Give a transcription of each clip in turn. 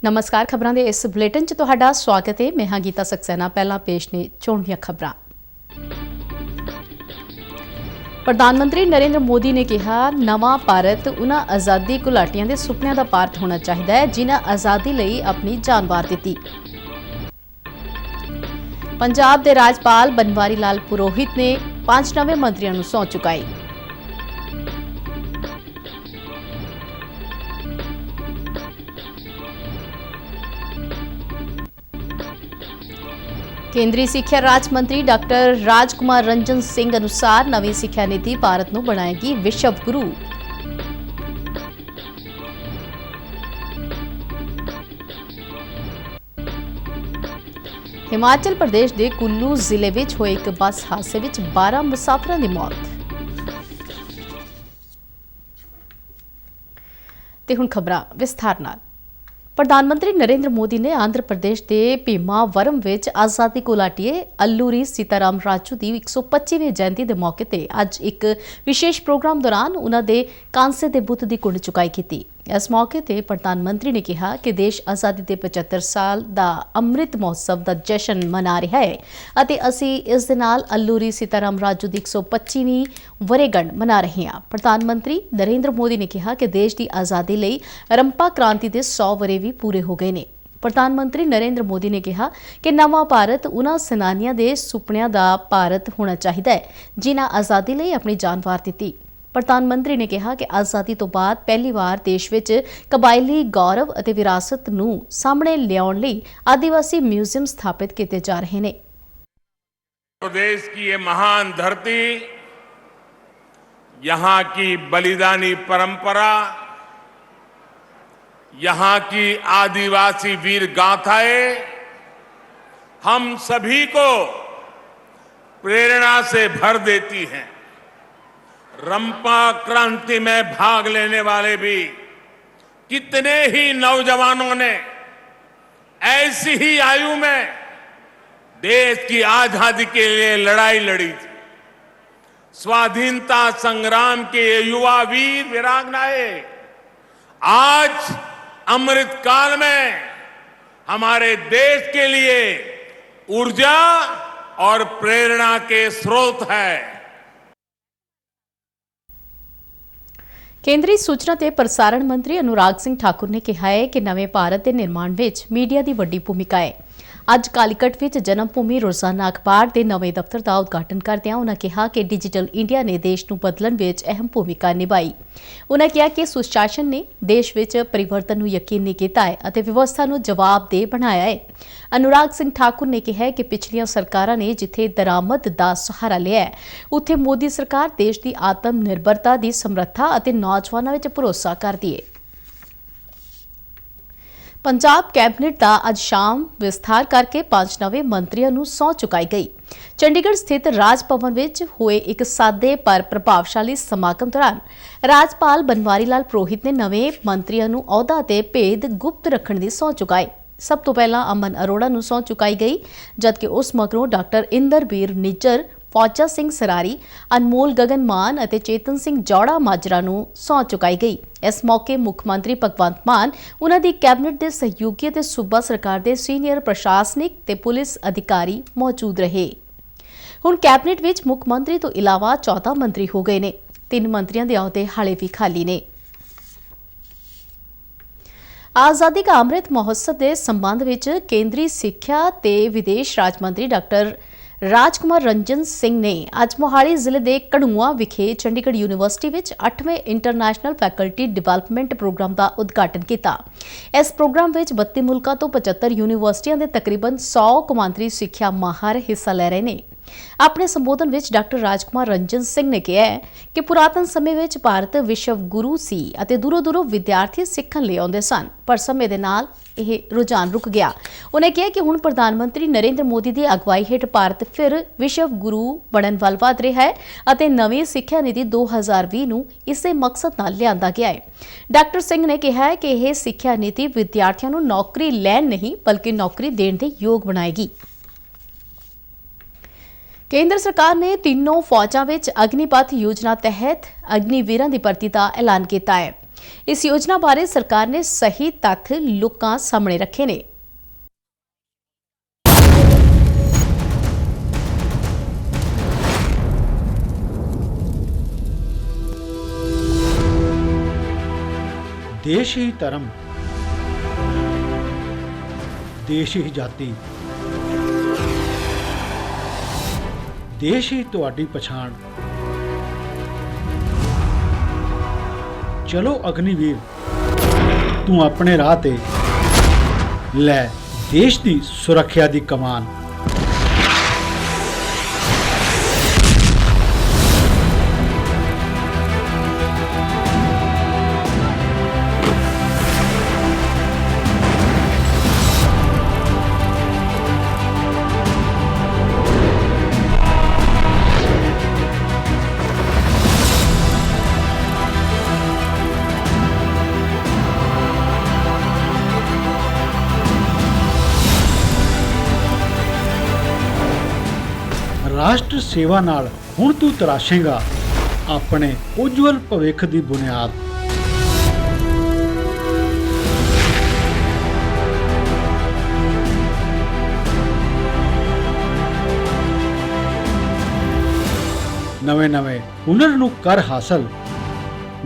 नमस्कार। खबरां दे इस बुलेटिन च तुहाडा स्वागत है। मैं हां गीता सक्सेना। पहला पेश ने चोण ਦੀਆਂ खबरां। प्रधानमंत्री नरेंद्र मोदी ने कहा, नवा भारत उन्हां आज़ादी घुलाटियां दे सुपनियां दा भारत होना चाहिए है जिन्हां आज़ादी लई अपनी जान वार दित्ती। पंजाब दे राज्यपाल बनवारी लाल पुरोहित ने 5 नवे मंत्रियों नूं सौंप चुकाई। केंद्रीय सिक्ख्या राज्य मंत्री डॉक्टर राजकुमार रंजन सिंह अनुसार नवी सिक्ख्या नीति भारत नूं बनाएगी विश्व गुरु। हिमाचल प्रदेश के कुल्लू जिले में होए एक बस हादसे में 12 मुसाफिरों की मौत। ते हुण खबरां विस्तार नाल। प्रधानमंत्री नरेंद्र मोदी ने आंध्र प्रदेश के भीमावरम विच आज़ादी घुलाटिए अल्लूरी सीताराम राजू की 125वीं जयंती के मौके पर अज एक विशेष प्रोग्राम दौरान उन्होंने कांसे के बुत की कुंड चुकाई की। इस मौके पर प्रधानमंत्री ने कहा कि देश आज़ादी के 75 साल का अमृत महोत्सव का जश्न मना रहा है और असी इस दे नाल अल्लूरी सीताराम राजू की 125वीं वरेगंढ मना रहे हैं। प्रधानमंत्री नरेंद्र मोदी ने कहा कि देश की आज़ादी लई रंपा क्रांति के 100 वरे भी पूरे हो गए ने। प्रधानमंत्री नरेंद्र मोदी ने कहा कि नवा भारत उन्हां सेनानियां दे सुपनियां दा भारत होना चाहिए है जिन्हां आज़ादी लई अपनी जान वार दित्ती। प्रधानमंत्री ने कहा कि आज़ादी तो बाद पहली बार देश विच कबायली गौरव और विरासत नूं सामने लियाउण लई आदिवासी म्यूजियम स्थापित किए जा रहे हैं। प्रदेश की ये महान धरती, यहाँ की बलिदानी परंपरा, यहाँ की आदिवासी वीर गाथाएं हम सभी को प्रेरणा से भर देती हैं। रंपा क्रांति में भाग लेने वाले भी कितने ही नौजवानों ने ऐसी ही आयु में देश की आजादी के लिए लड़ाई लड़ी थी। स्वाधीनता संग्राम के युवा वीर वीरांगनाएं आज अमृत काल में हमारे देश के लिए ऊर्जा और प्रेरणा के स्रोत है। केंद्रीय सूचना ते प्रसारण मंत्री अनुराग सिंह ठाकुर ने कहा है कि नवे भारत के निर्माण विच मीडिया की वड्डी भूमिका है। अज कालीकट विच जन्म भूमि रोजाना अखबार के नवे दफ्तर का उद्घाटन करदिआं उन्होंने कहा कि डिजिटल इंडिया ने देश नूं बदलण विच अहम भूमिका निभाई। उन्होंने कहा कि सुशासन ने देश विच परिवर्तन नूं यकीनी कीता है और व्यवस्था नूं जवाबदेह बनाया है। अनुराग सिंह ठाकुर ने कहा कि पिछलियां सरकारां ने जिथे दरामद का सहारा लिया है उत्थे मोदी सरकार देश की आत्म निर्भरता की समर्था और नौजवानों विच भरोसा करदी है। पंजाब कैबिनेट का अज शाम विस्तार करके 5 नवे मंत्रियों नूं सौंप चुकाई गई। चंडीगढ़ स्थित राज भवन विच होए एक सादे पर प्रभावशाली समागम दौरान राज्यपाल बनवारी लाल पुरोहित ने नवे मंत्रियों नूं अहुदा ते भेद गुप्त रखण दी सौंप चुकाई। सब तो पहला अमन अरोड़ा नूं सौंप चुकाई गई, जबकि उस मगरों डॉक्टर इंदरबीर निज्जर, फौजा सिंह सरारी, अनमोल गगन मान और चेतन सिंह जौड़ा माजरा नूं सौंप चुकाई गई। इस मौके मुख्यमंत्री भगवंत मान, उन्होंने कैबिनेट के सहयोगी और सूबा सरकार के सीनियर प्रशासनिक ते पुलिस अधिकारी मौजूद रहे। हुण कैबिनेट विच मुख्यमंत्री तो इलावा 14 मंत्री हो गए ने। 3 मंत्रियों के अहुदे हाले भी खाली ने। आज़ादी का अमृत महोत्सव के संबंध में केंद्रीय सिक्ख्या ते विदेश राज्य मंत्री डॉक्टर राजकुमार रंजन सिंह ने अज मोहाली जिले के घड़ूआ विखे चंडीगढ़ यूनीवर्सिटी में 8वें इंटरनेशनल फैकल्टी डिवेलपमेंट प्रोग्राम का उद्घाटन किया। इस प्रोग्राम में 32 मुल्कों तो 75 यूनीवर्सिटियों के तकरीबन 100 कौमांतरी सिक्ख्या माहर हिस्सा ले रहे हैं। अपने संबोधन में डॉक्टर राजकुमार रंजन सिंह ने कहा कि पुरातन समय में भारत विश्व गुरु सी अते दूरों दूरों विद्यार्थी सीखण लई आउंदे सन, पर समय दे नाल यह रुझान रुक गया। उन्हें कहा कि हुण प्रधानमंत्री नरेंद्र मोदी की अगवाई हेठ भारत फिर विश्व गुरु बनन वाल वध रहा है अते नवी सिक्ख्या नीति 2020 नूं इसे मकसद नाल लिआंदा गया है। डॉक्टर सिंह ने कहा कि यह सिक्ख्या नीति विद्यार्थियों नूं नौकरी लैण नहीं बल्कि नौकरी देण दे योग बनाएगी। केंद्र सरकार ने तीनों फौजां विच अग्निपथ योजना तहत अग्निवीरां की भर्ती का ऐलान किया है। इस योजना बारे सरकार ने सही तੱਥ लोकां सामने रखे ने। देश ही धर्म, देश ही जाति, देश ही तुहाडी पछाण। चलो अग्निवीर, तू अपने राह ते लै देश दी सुरक्षा दी कमान। राष्ट्र सेवा नाल हुण तू तराशेगा अपने उज्जवल भविख दी बुनियाद। नवे नवे हुनर नू कर हासिल,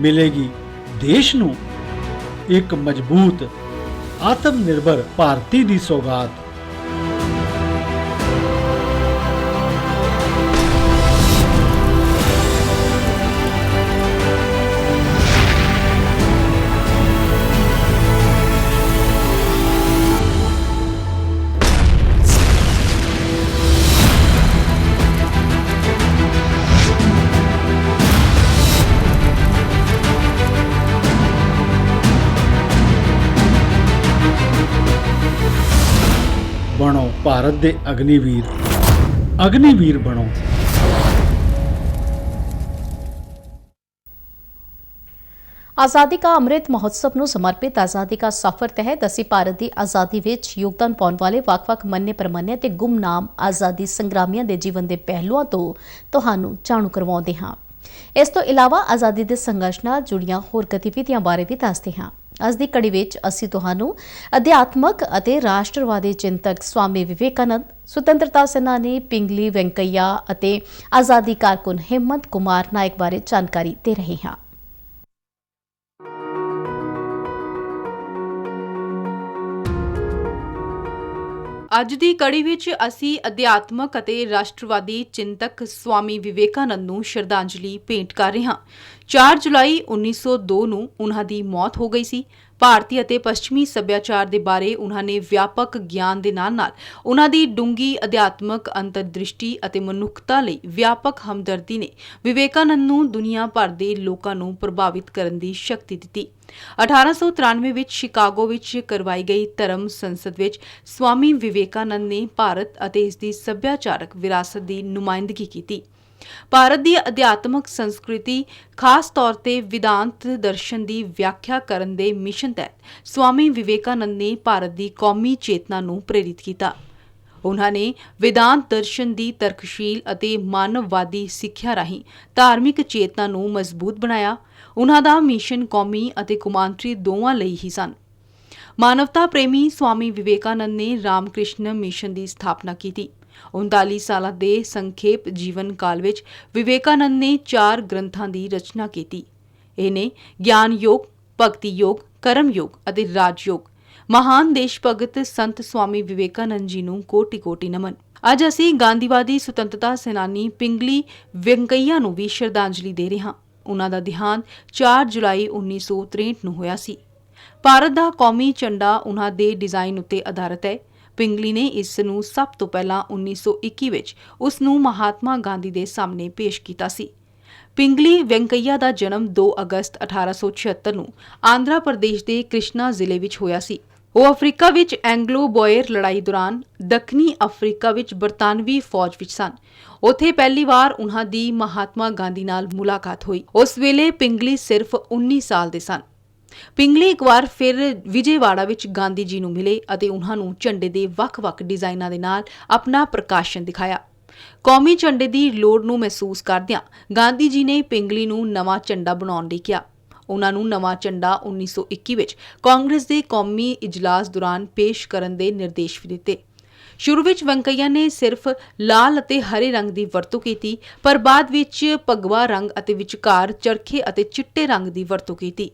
मिलेगी देश नू एक मजबूत आत्मनिर्भर भारती दी सौगात। बनो भारत दे अग्निवीर, अग्निवीर बनो। आज़ादी का अमृत महोत्सव ਨੂੰ ਸਮਰਪਿਤ ਆਜ਼ਾਦੀ का सफर तहत ਅਸੀਂ ਭਾਰਤ ਦੀ ਆਜ਼ਾਦੀ ਵਿੱਚ ਯੋਗਦਾਨ ਪਾਉਣ ਵਾਲੇ ਵੱਖ-ਵੱਖ ਮੰਨੇ ਪ੍ਰਮੰਨੇ ਤੇ ਗੁੰਮਨਾਮ ਆਜ਼ਾਦੀ ਸੰਗਰਾਮੀਆਂ ਦੇ ਜੀਵਨ ਦੇ ਪਹਿਲੂਆਂ ਤੋਂ ਤੁਹਾਨੂੰ ਜਾਣੂ ਕਰਵਾਉਂਦੇ ਹਾਂ। ਇਸ ਤੋਂ ਇਲਾਵਾ ਆਜ਼ਾਦੀ ਦੇ ਸੰਘਰਸ਼ ਨਾਲ ਜੁੜੀਆਂ ਹੋਰ ਗਤੀਵਿਧੀਆਂ ਬਾਰੇ ਵੀ ਦੱਸਦੇ ਹਾਂ। ਅੱਜ ਦੀ ਕੜੀ ਵਿੱਚ ਅਸੀਂ ਤੁਹਾਨੂੰ ਅਧਿਆਤਮਕ ਅਤੇ ਰਾਸ਼ਟਰਵਾਦੀ ਚਿੰਤਕ ਸਵਾਮੀ ਵਿਵੇਕਾਨੰਦ, ਸੁਤੰਤਰਤਾ ਸੈਨਾਨੀ ਪਿੰਗਲੀ ਵੈਂਕਈਆ ਅਤੇ ਆਜ਼ਾਦੀ ਕਾਰਕੁਨ ਹਿੰਮਤ ਕੁਮਾਰ ਨਾਇਕ ਬਾਰੇ ਜਾਣਕਾਰੀ ਦੇ ਰਹੇ ਹਾਂ। ਅੱਜ ਦੀ ਕੜੀ ਵਿੱਚ ਅਸੀਂ ਅਧਿਆਤਮਕ ਅਤੇ ਰਾਸ਼ਟਰਵਾਦੀ ਚਿੰਤਕ ਸਵਾਮੀ ਵਿਵੇਕਾਨੰਦ ਨੂੰ ਸ਼ਰਧਾਂਜਲੀ ਭੇਂਟ ਕਰ ਰਹੇ ਹਾਂ। 4 ਜੁਲਾਈ 1902 ਨੂੰ ਉਨ੍ਹਾਂ ਦੀ ਮੌਤ ਹੋ ਗਈ ਸੀ। ਭਾਰਤੀ ਅਤੇ ਪੱਛਮੀ ਸੱਭਿਆਚਾਰ ਦੇ ਬਾਰੇ ਉਨ੍ਹਾਂ ਨੇ ਵਿਆਪਕ ਗਿਆਨ ਦੇ ਨਾਲ-ਨਾਲ ਉਨ੍ਹਾਂ ਦੀ ਡੂੰਘੀ ਅਧਿਆਤਮਕ ਅੰਤਰਦ੍ਰਿਸ਼ਟੀ ਅਤੇ ਮਨੁੱਖਤਾ ਲਈ ਵਿਆਪਕ ਹਮਦਰਦੀ ਨੇ ਵਿਵੇਕਾਨੰਦ ਨੂੰ ਦੁਨੀਆ ਭਰ ਦੇ ਲੋਕਾਂ ਨੂੰ ਪ੍ਰਭਾਵਿਤ ਕਰਨ ਦੀ ਸ਼ਕਤੀ ਦਿੱਤੀ। 1893 ਵਿੱਚ ਸ਼ਿਕਾਗੋ ਵਿੱਚ ਕਰਵਾਈ ਗਈ ਧਰਮ ਸੰਸਦ ਵਿੱਚ ਸਵਾਮੀ ਵਿਵੇਕਾਨੰਦ ਨੇ ਭਾਰਤ ਅਤੇ ਇਸ ਦੀ ਸੱਭਿਆਚਾਰਕ ਵਿਰਾਸਤ ਦੀ ਨੁਮਾਇੰਦਗੀ ਕੀਤੀ। ਭਾਰਤ ਦੀ ਅਧਿਆਤਮਕ ਸੰਸਕ੍ਰਿਤੀ, ਖਾਸ ਤੌਰ ਤੇ ਵਿਦਾਂਤ ਦਰਸ਼ਨ ਦੀ ਵਿਆਖਿਆ ਕਰਨ ਦੇ ਮਿਸ਼ਨ ਤਹਿਤ ਸਵਾਮੀ ਵਿਵੇਕਾਨੰਦ ਨੇ ਭਾਰਤ ਦੀ ਕੌਮੀ ਚੇਤਨਾ ਨੂੰ ਪ੍ਰੇਰਿਤ ਕੀਤਾ। ਉਨ੍ਹਾਂ ਨੇ ਵਿਦਾਂਤ ਦਰਸ਼ਨ ਦੀ ਤਰਕਸ਼ੀਲ ਅਤੇ ਮਾਨਵਵਾਦੀ ਸਿੱਖਿਆ ਰਾਹੀਂ ਧਾਰਮਿਕ ਚੇਤਨਾ ਨੂੰ ਮਜ਼ਬੂਤ ਬਣਾਇਆ। ਉਨ੍ਹਾਂ ਦਾ ਮਿਸ਼ਨ ਕੌਮੀ ਅਤੇ ਕੌਮਾਂਤਰੀ ਦੋਵਾਂ ਲਈ ਹੀ ਸਨ। ਮਾਨਵਤਾ ਪ੍ਰੇਮੀ ਸਵਾਮੀ ਵਿਵੇਕਾਨੰਦ ਨੇ ਰਾਮਕ੍ਰਿਸ਼ਨ ਮਿਸ਼ਨ ਦੀ ਸਥਾਪਨਾ ਕੀਤੀ। 39 ਸਾਲਾਂ ਦੇ ਸੰਖੇਪ ਜੀਵਨ ਕਾਲ ਵਿੱਚ ਵਿਵੇਕਾਨੰਦ ਨੇ 4 ਗ੍ਰੰਥਾਂ ਦੀ ਰਚਨਾ ਕੀਤੀ। ਇਹ ਨੇ ਗਿਆਨ ਯੋਗ, ਭਗਤੀ ਯੋਗ, ਕਰਮ ਯੋਗ ਅਤੇ ਰਾਜ ਯੋਗ। ਮਹਾਨ ਦੇਸ਼ ਭਗਤ ਸੰਤ ਸਵਾਮੀ ਵਿਵੇਕਾਨੰਦ ਜੀ ਨੂੰ ਕੋਟੀ-ਕੋਟੀ ਨਮਨ। ਅੱਜ ਅਸੀਂ ਗਾਂਧੀਵਾਦੀ ਸੁਤੰਤਰਤਾ ਸੈਨਾਨੀ ਪਿੰਗਲੀ ਵੈਂਕਈਆ ਨੂੰ ਵੀ ਸ਼ਰਧਾਂਜਲੀ ਦੇ ਰਹੇ ਹਾਂ। ਉਨ੍ਹਾਂ ਦਾ ਦੇਹਾਂਤ 4 ਜੁਲਾਈ 1963 ਨੂੰ ਹੋਇਆ ਸੀ। ਭਾਰਤ ਦਾ ਕੌਮੀ ਝੰਡਾ ਉਨ੍ਹਾਂ ਦੇ ਡਿਜ਼ਾਈਨ ਉੱਤੇ ਆਧਾਰਿਤ ਹੈ। ਪਿੰਗਲੀ ਨੇ ਇਸ ਨੂੰ ਸਭ ਤੋਂ ਪਹਿਲਾਂ 1921 ਵਿੱਚ ਉਸ ਨੂੰ ਮਹਾਤਮਾ ਗਾਂਧੀ ਦੇ ਸਾਹਮਣੇ ਪੇਸ਼ ਕੀਤਾ ਸੀ। ਪਿੰਗਲੀ ਵੈਂਕਈਆ ਦਾ ਜਨਮ 2 ਅਗਸਤ 1876 ਨੂੰ ਆਂਧਰਾ ਪ੍ਰਦੇਸ਼ ਦੇ ਕ੍ਰਿਸ਼ਨਾ ਜ਼ਿਲ੍ਹੇ ਵਿੱਚ ਹੋਇਆ ਸੀ। ਉਹ ਅਫਰੀਕਾ ਵਿੱਚ ਐਂਗਲੋ-ਬੋਅਰ ਲੜਾਈ ਦੌਰਾਨ ਦੱਖਣੀ ਅਫਰੀਕਾ ਵਿੱਚ ਬਰਤਾਨਵੀ ਫੌਜ ਵਿੱਚ ਸਨ। ਉੱਥੇ ਪਹਿਲੀ ਵਾਰ ਉਨ੍ਹਾਂ ਦੀ ਮਹਾਤਮਾ ਗਾਂਧੀ ਨਾਲ ਮੁਲਾਕਾਤ ਹੋਈ। ਉਸ ਵੇਲੇ ਪਿੰਗਲੀ ਸਿਰਫ 19 ਸਾਲ ਦੇ ਸਨ। ਪਿੰਗਲੀ ਇੱਕ ਵਾਰ ਫਿਰ ਵਿਜੇਵਾੜਾ ਵਿੱਚ ਗਾਂਧੀ ਜੀ ਨੂੰ ਮਿਲੇ ਅਤੇ ਉਨ੍ਹਾਂ ਨੂੰ ਝੰਡੇ ਦੇ ਵੱਖ-ਵੱਖ ਡਿਜ਼ਾਈਨਾਂ ਦੇ ਨਾਲ ਆਪਣਾ ਪ੍ਰਕਾਸ਼ਨ ਦਿਖਾਇਆ। ਕੌਮੀ ਝੰਡੇ ਦੀ ਲੋੜ ਨੂੰ ਮਹਿਸੂਸ ਕਰਦਿਆਂ ਗਾਂਧੀ ਜੀ ਨੇ ਪਿੰਗਲੀ ਨੂੰ ਨਵਾਂ ਝੰਡਾ ਬਣਾਉਣ ਲਈ ਕਿਹਾ। ਉਹਨਾਂ ਨੂੰ ਨਵਾਂ ਝੰਡਾ 1921 ਵਿੱਚ ਕਾਂਗਰਸ ਦੇ ਕੌਮੀ ਇਜਲਾਸ ਦੌਰਾਨ ਪੇਸ਼ ਕਰਨ ਦੇ ਨਿਰਦੇਸ਼ ਵੀ ਦਿੱਤੇ। ਸ਼ੁਰੂ ਵਿੱਚ ਵੈਂਕਈਆ ਨੇ ਸਿਰਫ ਲਾਲ ਅਤੇ ਹਰੇ ਰੰਗ ਦੀ ਵਰਤੋਂ ਕੀਤੀ, ਪਰ ਬਾਅਦ ਵਿੱਚ ਭਗਵਾ ਰੰਗ ਅਤੇ ਵਿਚਕਾਰ ਚਰਖੇ ਅਤੇ ਚਿੱਟੇ ਰੰਗ ਦੀ ਵਰਤੋਂ ਕੀਤੀ।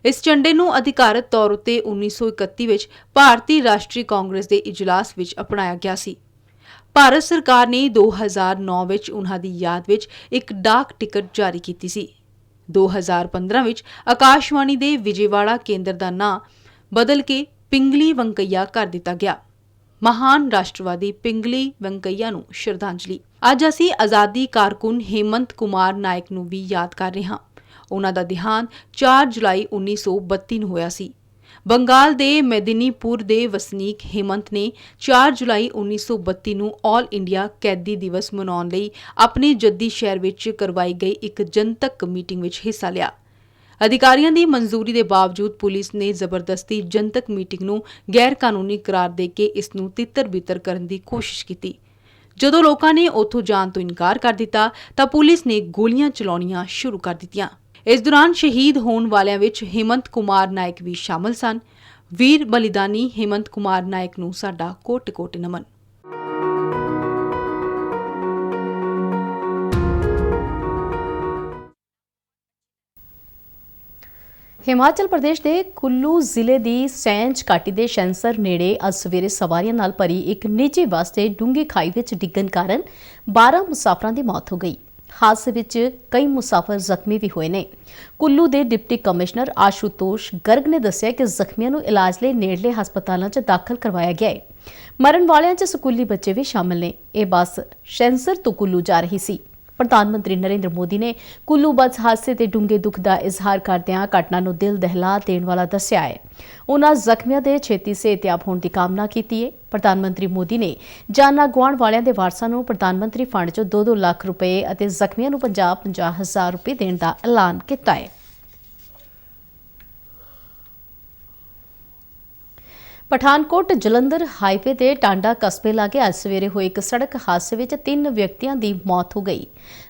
ਇਸ ਝੰਡੇ ਨੂੰ ਅਧਿਕਾਰਤ ਤੌਰ ਉੱਤੇ 1931 ਵਿੱਚ ਭਾਰਤੀ ਰਾਸ਼ਟਰੀ ਕਾਂਗਰਸ ਦੇ ਇਜਲਾਸ ਵਿੱਚ ਅਪਣਾਇਆ ਗਿਆ ਸੀ। ਭਾਰਤ ਸਰਕਾਰ ਨੇ 2009 ਵਿੱਚ ਉਨ੍ਹਾਂ ਦੀ ਯਾਦ ਵਿੱਚ ਇੱਕ ਡਾਕ ਟਿਕਟ ਜਾਰੀ ਕੀਤੀ ਸੀ। 2015 ਵਿੱਚ ਆਕਾਸ਼ਵਾਣੀ ਦੇ ਵਿਜੇਵਾੜਾ ਕੇਂਦਰ ਦਾ ਨਾਂ ਬਦਲ ਕੇ ਪਿੰਗਲੀ ਵੈਂਕਈਆ ਕਰ ਦਿੱਤਾ ਗਿਆ। ਮਹਾਨ ਰਾਸ਼ਟਰਵਾਦੀ ਪਿੰਗਲੀ ਵੈਂਕਈਆ ਨੂੰ ਸ਼ਰਧਾਂਜਲੀ। ਅੱਜ ਅਸੀਂ ਆਜ਼ਾਦੀ ਕਾਰਕੁਨ ਹੇਮੰਤ ਕੁਮਾਰ ਨਾਇਕ ਨੂੰ ਵੀ ਯਾਦ ਕਰ ਰਹੇ ਹਾਂ। ਉਹਨਾਂ ਦਾ ਦੇਹਾਂਤ 4 ਜੁਲਾਈ 1932 ਨੂੰ ਹੋਇਆ ਸੀ। ਬੰਗਾਲ ਦੇ ਮੈਦਿਨੀਪੁਰ ਦੇ ਵਸਨੀਕ ਹੇਮੰਤ ਨੇ 4 ਜੁਲਾਈ 1932 ਨੂੰ ਆਲ ਇੰਡੀਆ ਕੈਦੀ ਦਿਵਸ ਮਨਾਉਣ ਲਈ ਆਪਣੇ ਜੱਦੀ ਸ਼ਹਿਰ ਵਿੱਚ ਕਰਵਾਈ ਗਈ ਇੱਕ ਜਨਤਕ ਮੀਟਿੰਗ ਵਿੱਚ ਹਿੱਸਾ ਲਿਆ। ਅਧਿਕਾਰੀਆਂ ਦੀ ਮਨਜ਼ੂਰੀ ਦੇ ਬਾਵਜੂਦ ਪੁਲਿਸ ਨੇ ਜ਼ਬਰਦਸਤੀ ਜਨਤਕ ਮੀਟਿੰਗ ਨੂੰ ਗੈਰ ਕਾਨੂੰਨੀ ਕਰਾਰ ਦੇ ਕੇ ਇਸ ਨੂੰ ਤਿੱਤਰ-ਬਿੱਤਰ ਕਰਨ ਦੀ ਕੋਸ਼ਿਸ਼ ਕੀਤੀ। ਜਦੋਂ ਲੋਕਾਂ ਨੇ ਉੱਥੋਂ ਜਾਣ ਤੋਂ ਇਨਕਾਰ ਕਰ ਦਿੱਤਾ ਤਾਂ ਪੁਲਿਸ ਨੇ ਗੋਲੀਆਂ ਚਲਾਉਣੀਆਂ ਸ਼ੁਰੂ ਕਰ ਦਿੱਤੀਆਂ। ਇਸ ਦੌਰਾਨ ਸ਼ਹੀਦ ਹੋਣ ਵਾਲਿਆਂ ਵਿੱਚ ਹੇਮੰਤ ਕੁਮਾਰ ਨਾਇਕ ਵੀ ਸ਼ਾਮਲ ਸਨ। ਵੀਰ ਬਲੀਦਾਨੀ ਹੇਮੰਤ ਕੁਮਾਰ ਨਾਇਕ ਨੂੰ ਸਾਡਾ ਕੋਟਿ-ਕੋਟਿ ਨਮਨ। ਹਿਮਾਚਲ ਪ੍ਰਦੇਸ਼ ਦੇ ਕੁੱਲੂ ਜ਼ਿਲ੍ਹੇ ਦੀ ਸੈਂਜ ਘਾਟੀ ਦੇ ਸ਼ੈਂਸਰ ਨੇੜੇ ਅੱਜ ਸਵੇਰੇ ਸਵਾਰੀਆਂ ਨਾਲ ਭਰੀ ਇੱਕ ਨਿੱਜੀ ਬੱਸ ਦੇ ਡੂੰਘੀ ਖਾਈ ਵਿੱਚ ਡਿੱਗਣ ਕਾਰਨ 12 ਮੁਸਾਫਰਾਂ ਦੀ ਮੌਤ ਹੋ ਗਈ। ਹਾਦਸੇ ਵਿੱਚ ਕਈ ਮੁਸਾਫਰ ਜ਼ਖਮੀ ਵੀ ਹੋਏ ਨੇ। ਕੁੱਲੂ ਦੇ ਡਿਪਟੀ ਕਮਿਸ਼ਨਰ ਆਸ਼ੂਤੋਸ਼ ਗਰਗ ਨੇ ਦੱਸਿਆ ਕਿ ਜ਼ਖਮੀਆਂ ਨੂੰ ਇਲਾਜ ਲਈ ਨੇੜਲੇ ਹਸਪਤਾਲਾਂ 'ਚ ਦਾਖਲ ਕਰਵਾਇਆ ਗਿਆ ਹੈ। ਮਰਨ ਵਾਲਿਆਂ 'ਚ ਸਕੂਲੀ ਬੱਚੇ ਵੀ ਸ਼ਾਮਲ ਨੇ। ਇਹ ਬੱਸ ਸ਼ੈਂਸਰ ਤੋਂ ਕੁੱਲੂ ਜਾ ਰਹੀ ਸੀ। ਪ੍ਰਧਾਨ ਮੰਤਰੀ ਨਰਿੰਦਰ ਮੋਦੀ ਨੇ ਕੁੱਲੂ ਬੱਸ ਹਾਦਸੇ ਤੇ ਡੂੰਘੇ ਦੁੱਖ ਦਾ ਇਜ਼ਹਾਰ ਕਰਦਿਆਂ ਘਟਨਾ ਨੂੰ ਦਿਲ ਦਹਿਲਾ ਦੇਣ ਵਾਲਾ ਦੱਸਿਆ ਹੈ। ਉਨ੍ਹਾਂ ਜ਼ਖਮੀਆਂ ਦੇ ਛੇਤੀ ਸਿਹਤਯਾਬ ਹੋਣ ਦੀ ਕਾਮਨਾ ਕੀਤੀ ਹੈ। ਪ੍ਰਧਾਨ ਮੰਤਰੀ ਮੋਦੀ ਨੇ ਜਾਨਾਂ ਗੁਆਉਣ ਵਾਲਿਆਂ ਦੇ ਵਾਰਸਾਂ ਨੂੰ ਪ੍ਰਧਾਨ ਮੰਤਰੀ ਫੰਡ 'ਚੋਂ 2-2 ਲੱਖ ਰੁਪਏ ਅਤੇ ਜ਼ਖਮੀਆਂ ਨੂੰ 50-50 ਹਜ਼ਾਰ ਰੁਪਏ ਦੇਣ ਦਾ ਐਲਾਨ ਕੀਤਾ ਹੈ। ਪਠਾਨਕੋਟ ਜਲੰਧਰ ਹਾਈਵੇ ਦੇ ਟਾਂਡਾ ਕਸਬੇ ਲਾਗੇ ਅੱਜ ਸਵੇਰੇ ਹੋਏ ਇੱਕ ਸੜਕ ਹਾਦਸੇ ਵਿੱਚ 3 ਵਿਅਕਤੀਆਂ ਦੀ ਮੌਤ ਹੋ ਗਈ।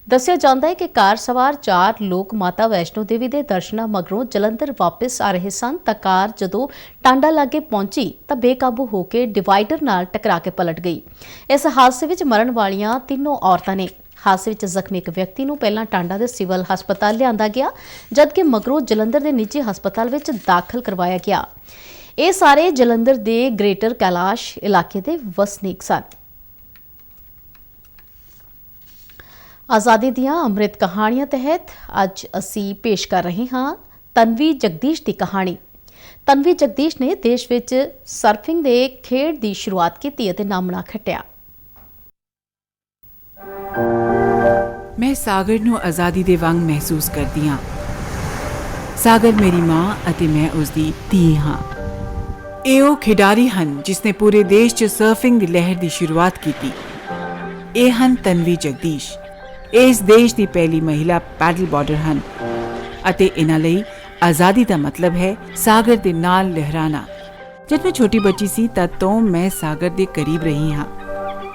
ਦੱਸਿਆ ਜਾਂਦਾ ਹੈ ਕਿ ਕਾਰ ਸਵਾਰ 4 ਲੋਕ ਮਾਤਾ ਵੈਸ਼ਨੋ ਦੇਵੀ ਦੇ ਦਰਸ਼ਨਾਂ ਮਗਰੋਂ ਜਲੰਧਰ ਵਾਪਸ ਆ ਰਹੇ ਸਨ ਤਾਂ ਕਾਰ ਜਦੋਂ ਟਾਂਡਾ ਲਾਗੇ ਪਹੁੰਚੀ ਤਾਂ ਬੇਕਾਬੂ ਹੋ ਕੇ ਡਿਵਾਈਡਰ ਨਾਲ ਟਕਰਾ ਕੇ ਪਲਟ ਗਈ। ਇਸ ਹਾਦਸੇ ਵਿੱਚ ਮਰਨ ਵਾਲੀਆਂ 3 ਔਰਤਾਂ ਨੇ। ਹਾਦਸੇ ਵਿੱਚ ਜ਼ਖਮੀ ਇੱਕ ਵਿਅਕਤੀ ਨੂੰ ਪਹਿਲਾਂ ਟਾਂਡਾ ਦੇ ਸਿਵਲ ਹਸਪਤਾਲ ਲਿਆਂਦਾ ਗਿਆ, ਜਦਕਿ ਮਗਰੋਂ ਜਲੰਧਰ ਦੇ ਨਿੱਜੀ ਹਸਪਤਾਲ ਵਿੱਚ ਦਾਖਲ ਕਰਵਾਇਆ ਗਿਆ। ਇਹ ਸਾਰੇ ਜਲੰਧਰ ਦੇ ਗ੍ਰੇਟਰ ਕੈਲਾਸ਼ ਇਲਾਕੇ ਦੇ ਵਸਨੀਕ ਸਨ। ਆਜ਼ਾਦੀ ਦੀਆਂ ਅੰਮ੍ਰਿਤ ਕਹਾਣੀਆਂ ਤਹਿਤ ਅੱਜ ਅਸੀਂ ਪੇਸ਼ ਕਰ ਰਹੇ ਹਾਂ ਤਨਵੀ ਜਗਦੀਸ਼ ਦੀ ਕਹਾਣੀ। ਤਨਵੀ ਜਗਦੀਸ਼ ਨੇ ਦੇਸ਼ ਵਿੱਚ ਸਰਫਿੰਗ ਦੇ ਖੇਡ ਦੀ ਸ਼ੁਰੂਆਤ ਕੀਤੀ ਅਤੇ ਨਾਮਣਾ ਖੱਟਿਆ। ਮੈਂ ਸਾਗਰ ਨੂੰ ਆਜ਼ਾਦੀ ਦੇ ਵਾਂਗ ਮਹਿਸੂਸ ਕਰਦੀ ਹਾਂ। ਸਾਗਰ ਮੇਰੀ ਮਾਂ ਅਤੇ ਮੈਂ ਉਸ ਦੀ ਧੀ ਹਾਂ। ਇਹ ਉਹ ਖਿਡਾਰੀ ਹਨ ਜਿਸ ਨੇ ਪੂਰੇ ਦੇਸ਼ 'ਚ ਸਰਫਿੰਗ ਦੀ ਲਹਿਰ ਦੀ ਸ਼ੁਰੂਆਤ ਕੀਤੀ। ਇਹ ਹਨ ਤਨਵੀ ਜਗਦੀਸ਼। ਇਸ ਦੇਸ਼ ਦੀ ਪਹਿਲੀ ਮਹਿਲਾ ਪੈਡਲ ਬੋਰਡਰ ਹਨ ਅਤੇ ਇਹਨਾਂ ਲਈ ਆਜ਼ਾਦੀ ਦਾ ਮਤਲਬ ਹੈ ਸਾਗਰ ਦੇ ਨਾਲ ਲਹਿਰਾਣਾ। ਜਦ ਮੈਂ ਛੋਟੀ ਬੱਚੀ ਸੀ ਤਦ ਤੋਂ ਮੈਂ ਸਾਗਰ ਦੇ ਕਰੀਬ ਰਹੀ ਹਾਂ।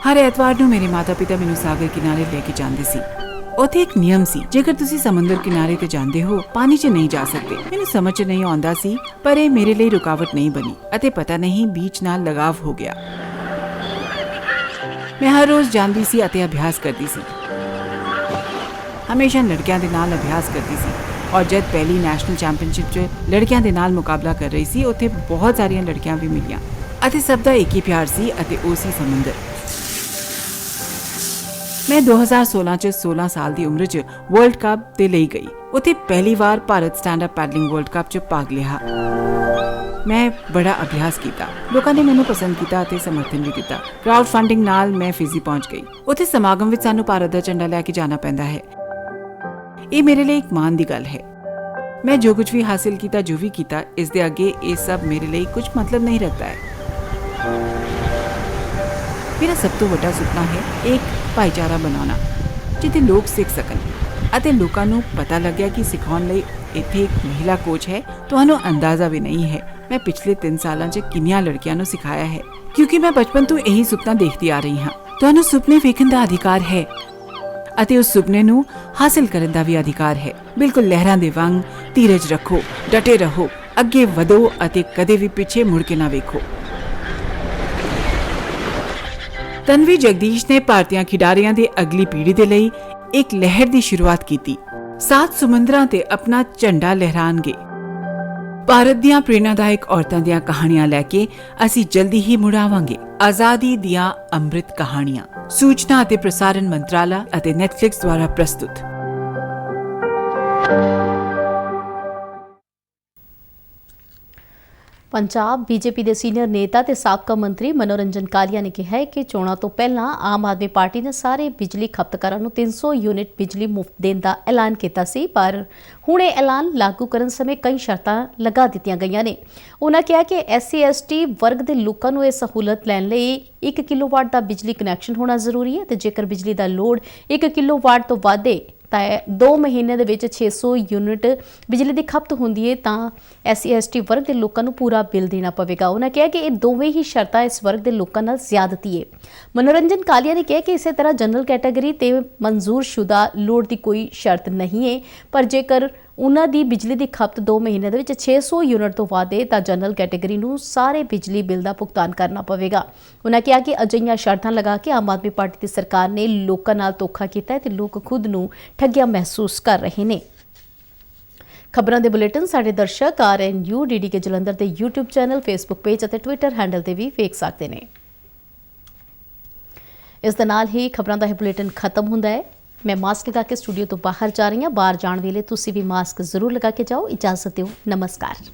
ਹਰ ਐਤਵਾਰ ਨੂੰ ਮੇਰੇ ਮਾਤਾ-ਪਿਤਾ ਮੈਨੂੰ ਸਾਗਰ ਕਿਨਾਰੇ ਲੈ ਕੇ ਜਾਂਦੇ ਸੀ। ਉੱਥੇ ਇੱਕ ਨਿਯਮ ਸੀ, ਜੇਕਰ ਤੁਸੀਂ ਸਮੁੰਦਰ ਕਿਨਾਰੇ ਤੇ ਜਾਂਦੇ ਹੋ ਪਾਣੀ 'ਚ ਨਹੀਂ ਜਾ ਸਕਦੇ। ਮੈਨੂੰ ਸਮਝ 'ਚ ਨਹੀਂ ਆਉਂਦਾ ਸੀ, ਪਰ ਇਹ ਮੇਰੇ ਲਈ ਰੁਕਾਵਟ ਨਹੀਂ ਬਣੀ ਅਤੇ ਪਤਾ ਨਹੀਂ ਬੀਚ ਨਾਲ ਲਗਾਵ ਹੋ ਗਿਆ। ਮੈਂ ਹਰ ਰੋਜ਼ ਜਾਂਦੀ ਸੀ ਅਤੇ ਅਭਿਆਸ ਕਰਦੀ ਸੀ। ਹਮੇਸ਼ਾ ਲੜਕਿਆਂ ਦੇ ਨਾਲ ਅਭਿਆਸ ਕਰਦੀ ਸੀ ਔਰ ਜਦ ਪਹਿਲੀ ਨੈਸ਼ਨਲ ਚੈਂਪੀਅਨਸ਼ਿਪ 'ਚ ਲੜਕਿਆਂ ਦੇ ਨਾਲ ਮੁਕਾਬਲਾ ਕਰ ਰਹੀ ਸੀ, ਉੱਥੇ ਬਹੁਤ ਸਾਰੀਆਂ ਲੜਕੀਆਂ ਵੀ ਮਿਲੀਆਂ ਅਤੇ ਸਭ ਦਾ ਇੱਕ ਹੀ ਪਿਆਰ ਸੀ ਅਤੇ ਉਹ ਸੀ ਸਮੁੰਦਰ। ਮੈਂ 2016 ਚ 16 ਸਾਲ ਦੀ ਉਮਰ 'ਚ ਵਰਲਡ ਕੱਪ ਦੇ ਲਈ ਗਈ। ਉੱਥੇ ਪਹਿਲੀ ਵਾਰ Bharat stand up paddling world cup 'ਚ ਭਾਗ ਲਿਆ। ਮੈਂ ਬੜਾ ਅਭਿਆਸ ਕੀਤਾ, ਲੋਕਾਂ ਨੇ ਮੈਨੂੰ ਪਸੰਦ ਕੀਤਾ ਅਤੇ ਸਮਰਥਨ ਵੀ ਦਿੱਤਾ। ਕਰਾਊਡ ਫੰਡਿੰਗ ਨਾਲ ਮੈਂ ਫਿਜੀ ਪਹੁੰਚ ਗਈ। ਉੱਥੇ ਸਮਾਗਮ ਵਿੱਚ ਸਾਨੂੰ ਭਾਰਤ ਦਾ ਝੰਡਾ ਲੈ ਕੇ ਜਾਣਾ ਪੈਂਦਾ ਹੈ। ਇਹ ਮੇਰੇ ਲਈ ਇੱਕ ਮਾਣ ਦੀ ਗੱਲ ਹੈ। ਮੈਂ ਜੋ ਕੁਝ ਵੀ ਹਾਸਿਲ ਕੀਤਾ, ਜੋ ਵੀ ਕੀਤਾ, ਇਸ ਦੇ ਅੱਗੇ ਇਹ ਸਭ ਮੇਰੇ ਲਈ ਕੁਝ ਮਤਲਬ ਨਹੀਂ ਰੱਖਦਾ ਹੈ। ਮੇਰਾ ਸਭ ਤੋਂ ਵੱਡਾ ਸੁਪਨਾ ਹੈ ਇੱਕ ਭਾਈਚਾਰਾ ਬਣਾਉਣਾ ਜਿੱਥੇ ਲੋਕ ਸਿੱਖ ਸਕਣ ਅਤੇ ਲੋਕਾਂ ਨੂੰ ਪਤਾ ਲੱਗਿਆ ਕਿ ਸਿਖਾਉਣ ਲਈ ਇੱਥੇ ਇੱਕ ਮਹਿਲਾ ਕੋਚ ਹੈ। ਤੁਹਾਨੂੰ ਅੰਦਾਜ਼ਾ ਵੀ ਨਹੀਂ ਹੈ ਮੈਂ ਪਿਛਲੇ 3 ਸਾਲਾਂ 'ਚ ਕਿੰਨੀਆਂ ਲੜਕੀਆਂ ਨੂੰ ਸਿਖਾਇਆ ਹੈ, ਕਿਉਂਕਿ ਮੈਂ ਬਚਪਨ ਤੋਂ ਇਹੀ ਸੁਪਨਾ ਦੇਖਦੀ ਆ ਰਹੀ ਹਾਂ। ਤੁਹਾਨੂੰ ਸੁਪਨੇ ਵੇਖਣ ਦਾ ਅਧਿਕਾਰ ਹੈ ਅਤੇ ਉਸ ਸੁਪਨੇ ਨੂੰ ਹਾਸਲ ਕਰਨ ਦਾ ਵੀ ਅਧਿਕਾਰ ਹੈ। ਬਿਲਕੁਲ ਲਹਿਰਾਂ ਦੇ ਵਾਂਗ ਧੀਰਜ ਰੱਖੋ, ਡਟੇ ਰਹੋ, ਅੱਗੇ ਵਧੋ ਅਤੇ ਕਦੇ ਵੀ ਪਿੱਛੇ ਮੁੜ ਕੇ ਨਾ ਵੇਖੋ। ਤਨਵੀ ਜਗਦੀਸ਼ ਨੇ ਭਾਰਤੀਆਂ ਖਿਡਾਰੀਆਂ ਦੇ ਅਗਲੀ ਪੀੜ੍ਹੀ ਦੇ ਲਈ ਇੱਕ ਲਹਿਰ ਦੀ ਸ਼ੁਰੂਆਤ ਕੀਤੀ। 7 ਸਮੁੰਦਰਾਂ ਤੇ ਆਪਣਾ ਝੰਡਾ ਲਹਿਰਾਣਗੇ। ਭਾਰਤ ਦੀਆਂ ਪ੍ਰੇਰਨਾਦਾਇਕ ਔਰਤਾਂ ਦੀਆਂ ਕਹਾਣੀਆਂ ਲੈ ਕੇ ਅਸੀਂ ਜਲਦੀ ਹੀ ਮੁੜ ਆਵਾਂਗੇ। ਆਜ਼ਾਦੀ ਦੀਆਂ ਅੰਮ੍ਰਿਤ ਕਹਾਣੀਆਂ। ਸੂਚਨਾ ਅਤੇ ਪ੍ਰਸਾਰਣ ਮੰਤਰਾਲਾ ਅਤੇ ਨੈਟਫਲਿਕਸ ਦੁਆਰਾ ਪ੍ਰਸਤੁਤ। ਪੰਜਾਬ ਬੀਜੇਪੀ ਦੇ ਸੀਨੀਅਰ ਨੇਤਾ ਤੇ ਸਾਬਕਾ ਮੰਤਰੀ ਮਨੋਰੰਜਨ ਕਾਲੀਆ ਨੇ ਕਿਹਾ ਹੈ ਕਿ ਚੋਣਾਂ ਤੋਂ ਪਹਿਲਾਂ ਆਮ ਆਦਮੀ ਪਾਰਟੀ ਨੇ ਸਾਰੇ ਬਿਜਲੀ ਖਪਤਕਾਰਾਂ ਨੂੰ 300 ਯੂਨਿਟ ਬਿਜਲੀ ਮੁਫਤ ਦੇਣ ਦਾ ਐਲਾਨ ਕੀਤਾ ਸੀ, ਪਰ ਹੁਣ ਇਹ ਐਲਾਨ ਲਾਗੂ ਕਰਨ ਸਮੇਂ ਕਈ ਸ਼ਰਤਾਂ ਲਗਾ ਦਿੱਤੀਆਂ ਗਈਆਂ ਨੇ। ਉਹਨਾਂ ਕਿਹਾ ਕਿ SC ST ਵਰਗ ਦੇ ਲੋਕਾਂ ਨੂੰ ਇਹ ਸਹੂਲਤ ਲੈਣ ਲਈ 1 ਕਿਲੋਵਾਟ ਦਾ ਬਿਜਲੀ ਕਨੈਕਸ਼ਨ ਹੋਣਾ ਜ਼ਰੂਰੀ ਹੈ ਤੇ ਜੇਕਰ ਬਿਜਲੀ ਦਾ ਲੋਡ 1 ਕਿਲੋਵਾਟ ਤੋਂ ਵੱਧ ਹੈ ਤਾਂ 2 ਮਹੀਨੇ ਦੇ ਵਿੱਚ 600 ਯੂਨਿਟ ਬਿਜਲੀ ਦੀ ਖਪਤ ਹੁੰਦੀ ਹੈ ਤਾਂ SC ST ਵਰਗ ਦੇ ਲੋਕਾਂ ਨੂੰ ਪੂਰਾ ਬਿੱਲ ਦੇਣਾ ਪਵੇਗਾ। ਉਹਨਾਂ ਕਿਹਾ ਕਿ ਇਹ ਦੋਵੇਂ ਹੀ ਸ਼ਰਤਾਂ ਇਸ ਵਰਗ ਦੇ ਲੋਕਾਂ ਨਾਲ ਜ਼ਿਆਦਤੀ ਹੈ। ਮਨੋਰੰਜਨ ਕਾਲੀਆ ਨੇ ਕਿਹਾ ਕਿ ਇਸੇ ਤਰ੍ਹਾਂ ਜਨਰਲ ਕੈਟਾਗਰੀ ਤੇ ਮਨਜ਼ੂਰਸ਼ੁਦਾ ਲੋਡ ਦੀ ਕੋਈ ਸ਼ਰਤ ਨਹੀਂ ਹੈ, ਪਰ ਜੇਕਰ ਉਹਨਾਂ ਦੀ ਬਿਜਲੀ ਦੀ ਖਪਤ 2 ਮਹੀਨੇ ਦੇ ਵਿੱਚ 600 ਯੂਨਿਟ ਤੋਂ ਵੱਧ ਹੈ ਤਾਂ ਜਨਰਲ ਕੈਟਾਗਰੀ ਨੂੰ ਸਾਰੇ ਬਿਜਲੀ ਬਿੱਲ ਦਾ ਭੁਗਤਾਨ ਕਰਨਾ ਪਵੇਗਾ। ਉਹਨਾਂ ਕਿਹਾ ਕਿ ਅਜਿਹੀਆਂ ਸ਼ਰਤਾਂ ਲਗਾ ਕੇ ਆਮ ਆਦਮੀ ਪਾਰਟੀ ਦੀ ਸਰਕਾਰ ਨੇ ਲੋਕਾਂ ਨਾਲ ਧੋਖਾ ਕੀਤਾ ਹੈ ਤੇ ਲੋਕ ਖੁਦ ਨੂੰ ਠੱਗਿਆ ਮਹਿਸੂਸ ਕਰ ਰਹੇ ਨੇ। ਖਬਰਾਂ ਦੇ ਬੁਲੇਟਿਨ ਸਾਡੇ ਦਰਸ਼ਕ RNU DDK ਜਲੰਧਰ ਦੇ YouTube ਚੈਨਲ, Facebook ਪੇਜ ਅਤੇ Twitter ਹੈਂਡਲ ਤੇ ਵੀ ਵੇਖ ਸਕਦੇ ਨੇ। ਇਸ ਦੇ ਨਾਲ ਹੀ ਖਬਰਾਂ ਦਾ ਇਹ ਬੁਲੇਟਿਨ ਖਤਮ ਹੁੰਦਾ ਹੈ। मैं मास्क लगा के स्टूडियो तो बाहर जा रही हूँ। बाहर जाने वेले तुसी भी मास्क जरूर लगा के जाओ। इजाजत दो, नमस्कार।